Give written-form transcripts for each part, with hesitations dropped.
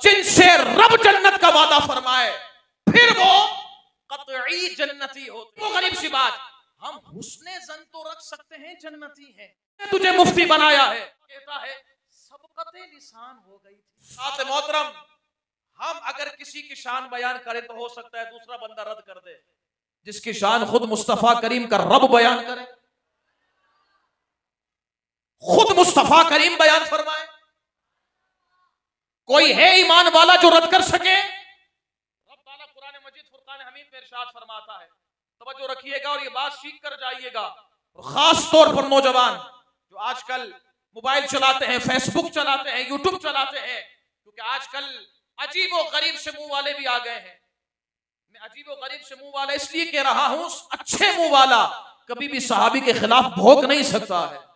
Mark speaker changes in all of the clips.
Speaker 1: जिनसे रब जन्नत का वादा फरमाए फिर वो कतई जन्नती होते। वो गरीब सी बात, हम हुस्ने जन तो रख सकते हैं जन्नती हैं। तुझे मुफ्ती बनाया है, कहता है सबकते लिसान हो गई थी। साथ मोहतरम, हम अगर किसी की शान बयान करें तो हो सकता है दूसरा बंदा रद्द कर दे, जिसकी शान खुद मुस्तफा करीम का रब बयान करे, खुद मुस्तफा करीम बयान फरमाए। कोई है ईमान वाला जो रद्द कर सके? रब ताला कुरान मजीद फुरकान हमीद में इरशाद फरमाता है, तवज्जो रखिएगा और ये बात सीख कर जाइएगा, खास तौर पर नौजवान जो आजकल मोबाइल चलाते हैं, फेसबुक चलाते हैं, यूट्यूब चलाते हैं, क्योंकि आजकल अजीब व गरीब से मुंह वाले भी आ गए हैं। मैं अजीब व गरीब से मुंह वाला इसलिए कह रहा हूं, अच्छे मुंह वाला कभी भी सहाबी के खिलाफ भोंक नहीं सकता है।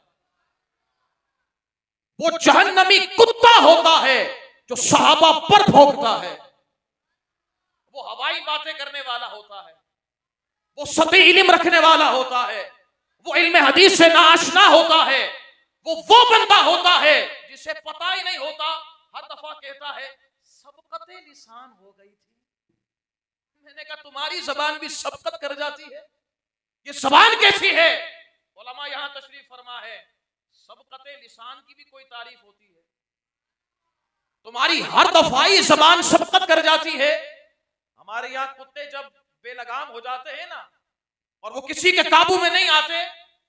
Speaker 1: वो जहन्नमी कुत्ता होता है जो सहाबा पर भोंकता है। वो हवाई बातें करने वाला होता है, वो सती इल्म रखने वाला होता है, वो इल्म हदीस से नाआशना होता है। वो बंदा होता है जिसे पता ही नहीं होता, हर दफा कहता है सबकते लिसान हो गई थी। मैंने कहा तुम्हारी जबान भी सबकत कर जाती है, ये जबान कैसी है? उलमा यहां तशरीफ फरमा है, सबकते लिसान की भी कोई तारीफ होती है? तुम्हारी हर दफाई जबान सबकत कर जाती है। हमारे यहाँ कुत्ते जब बेलगाम हो जाते हैं ना, और वो किसी के काबू में नहीं आते,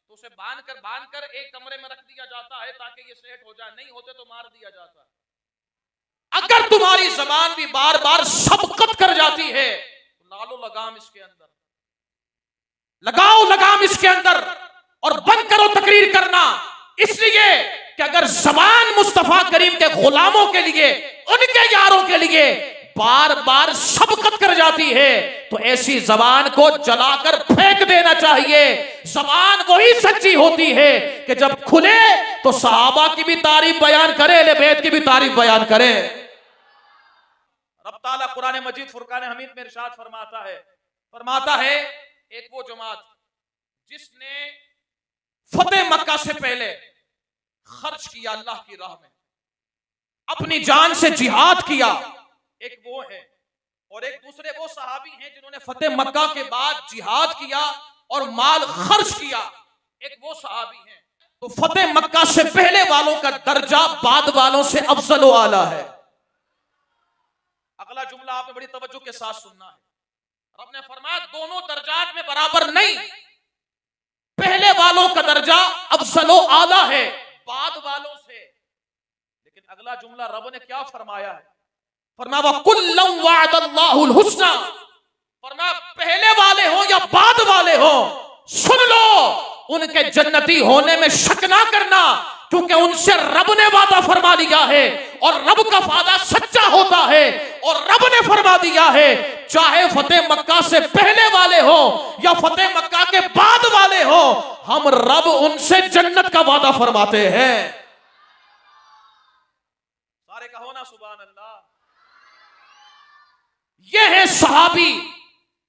Speaker 1: तो उसे बांध कर एक कमरे में रख दिया जाता है ताकि ये सेट हो जाए, नहीं होते तो मार दिया जाता है। अगर तुम्हारी जबान भी बार बार सबकत कर जाती है तो लालो लगाम इसके अंदर, लगाओ लगाम इसके अंदर और बंद करो तकरीर करना। इसलिए कि अगर जबान मुस्तफा करीम के गुलामों के लिए, उनके यारों के लिए बार बार सबकत कर जाती है तो ऐसी जबान को जलाकर फेंक देना चाहिए। जबान वही सच्ची होती है कि जब खुले तो सहाबा की भी तारीफ बयान करे, अहले बैत की भी तारीफ बयान करे। रब ताला कुरान मजीद फुरकान हमीद में इरशाद फरमाता है एक वो जमात जिसने फतेह मक्का से पहले खर्च किया अल्लाह की राह में, अपनी जान से जिहाद किया, एक वो है। और एक दूसरे वो सहाबी हैं जिन्होंने फतेह मक्का के बाद जिहाद किया और माल खर्च किया, एक वो सहाबी हैं। तो फतेह मक्का से पहले वालों का दर्जा बाद वालों से अफजल व आला है। अगला जुमला आपने बड़ी तवज्जो के साथ सुनना है। रब ने फरमाया दोनों दर्जात में बराबर नहीं, पहले वालों का दर्जा अफजल व आला है बाद वालों से। लेकिन अगला जुमला रब ने क्या फरमाया है? फरमाया कुल्लम वअदल्लाहुल हुस्ना, फरमाया पहले वाले हो या बाद वाले हो, सुन लो उनके जन्नती होने में शक ना करना, क्योंकि उनसे रब ने वादा फरमा दिया है और रब का वादा सच्चा होता है। और रब ने फरमा दिया है चाहे फतेह मक्का से पहले वाले हो या फतेह मक्का के बाद वाले हो, हम रब उनसे जन्नत का वादा फरमाते हैं। सारे कहो ना सुभान अल्लाह। ये है सहाबी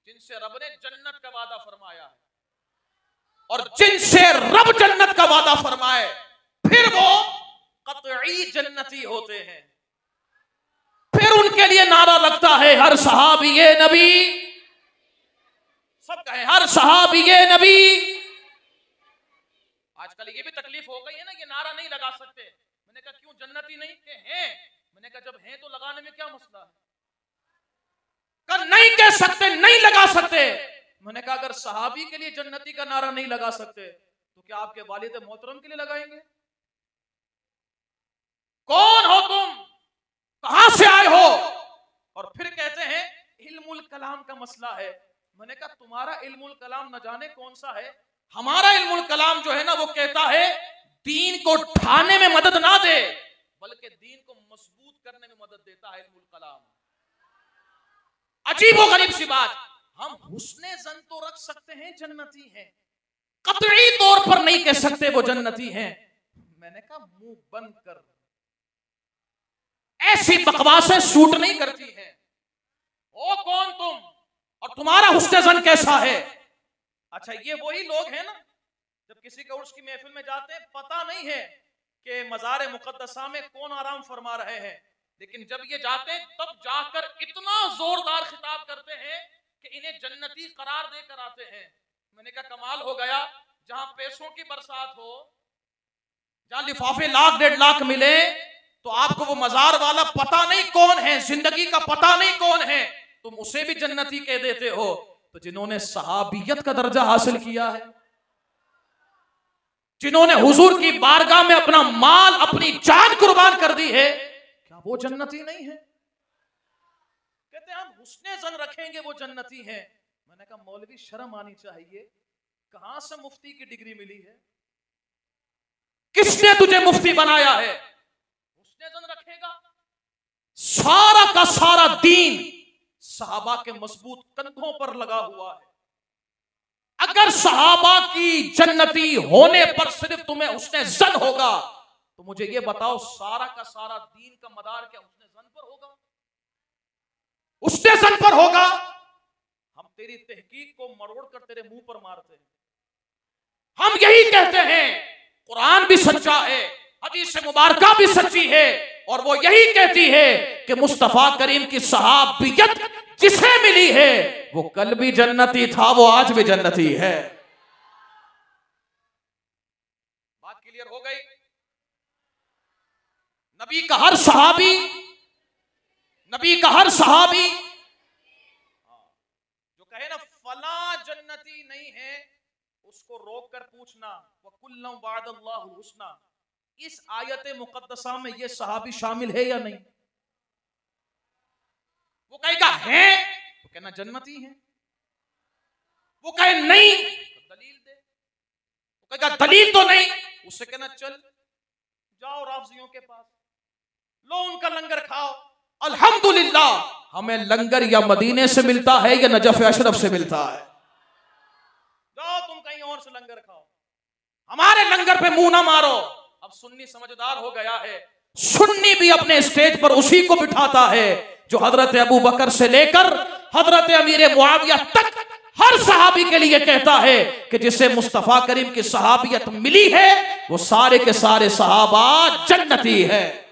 Speaker 1: जिनसे रब ने जन्नत का वादा फरमाया है, और जिनसे रब जन्नत का वादा फरमाए फिर वो कतई जन्नती होते हैं। फिर उनके लिए नारा लगता है हर सहाबी ये नबी, सब कहे हर सहाबी ये नबी। आजकल ये भी तकलीफ हो गई है ना, ये नारा नहीं लगा सकते। मैंने कहा क्यों जन्नती नहीं के हैं? मैंने कहा जब हैं तो लगाने में क्या मसला है? कल नहीं कह सकते, नहीं लगा सकते। मैंने कहा अगर सहाबी के लिए जन्नती का नारा नहीं लगा सकते तो क्या आपके वालिद मोहतरम के लिए लगाएंगे? कौन हो तुम, कहां से आए हो? और फिर कहते हैं इल्मुल कलाम का मसला है। मैंने कहा तुम्हारा इल्मुल कलाम न जाने कौन सा है, हमारा इल्मुल कलाम जो है ना वो कहता है दीन को ढाने में मदद ना दे बल्कि दीन को मजबूत करने में मदद देता है इल्मुल कलाम। अजीब व गरीब सी बात, हम हुस्ने जन तो रख सकते हैं जन्नती हैं, कतई तौर पर नहीं कह सकते वो जन्नती हैं। मैंने कहा मुंह बंद कर, ऐसी बकवासें सूट नहीं करती हैं। ओ कौन तुम और तुम्हारा हुस्ने जन कैसा है? अच्छा ये वही लोग हैं ना जब किसी के उर्स की महफिल में जाते हैं, पता नहीं है कि मज़ार मुक़द्दसा में कौन आराम फरमा रहे हैं, लेकिन जब ये जाते हैं तब जाकर इतना जोरदार खिताब करते हैं कि इन्हें जन्नती करार देकर आते हैं। मैंने कहा कमाल हो गया, जहां पैसों की बरसात हो, जहां लिफाफे लाख 1.5 लाख मिले, तो आपको वो मजार वाला पता नहीं कौन है, जिंदगी का पता नहीं कौन है, तुम उसे भी जन्नती कह देते हो। तो जिन्होंने सहाबियत का दर्जा हासिल किया है, जिन्होंने हुजूर की बारगाह में अपना माल, अपनी जान कुर्बान कर दी है, क्या वो जन्नती नहीं है? कहते हैं हम हुस्ने जन रखेंगे वो जन्नती हैं। मैंने कहा मौलवी शर्म आनी चाहिए, कहां से मुफ्ती की डिग्री मिली है? किसने तुझे मुफ्ती बनाया है? हुस्ने जन रखेगा। सारा का सारा दीन सहाबा के मजबूत कंधों पर लगा हुआ है। अगर सहाबा की जन्नती होने पर सिर्फ तुम्हें उसने जन होगा, तो मुझे ये बताओ सारा का सारा दीन का मदार क्या उसने जन पर होगा? उसने जन पर होगा। हम तेरी तहकीक को मरोड़ कर तेरे मुंह पर मारते हैं। हम यही कहते हैं कुरान भी सच्चा है, हदीस मुबारका भी सच्ची है, और वो यही कहती है कि मुस्तफा करीम की सहाबियत जिसे मिली है वो कल भी जन्नती था, वो आज भी जन्नती है। बात क्लियर हो गई? नबी का हर सहाबी, नबी का हर सहाबी जो कहे ना फला जन्नती नहीं है, उसको रोक कर पूछना वकुल्लम वादल्लाहु हुस्ना, इस आयत मुकद्दसा में ये सहाबी शामिल है या नहीं? वो कहेगा है तो कहना जन्नती है, वो कहे नहीं तो दलील दे, वो कहेगा दलील तो नहीं, उससे कहना चल जाओ राफजियों के पास, लो उनका लंगर खाओ। अल्हम्दुलिल्लाह हमें लंगर या मदीने से मिलता है या नजफ अशरफ से मिलता है। जाओ तुम कहीं और से लंगर खाओ, हमारे लंगर पे मुंह ना मारो। अब सुन्नी समझदार हो गया है, सुन्नी भी अपने स्टेज पर उसी को बिठाता है जो हजरत अबू बकर से लेकर हजरत अमीर मुआविया तक हर सहाबी के लिए कहता है कि जिसे मुस्तफा करीम की सहाबियत मिली है वो सारे के सारे सहाबा जन्नती है।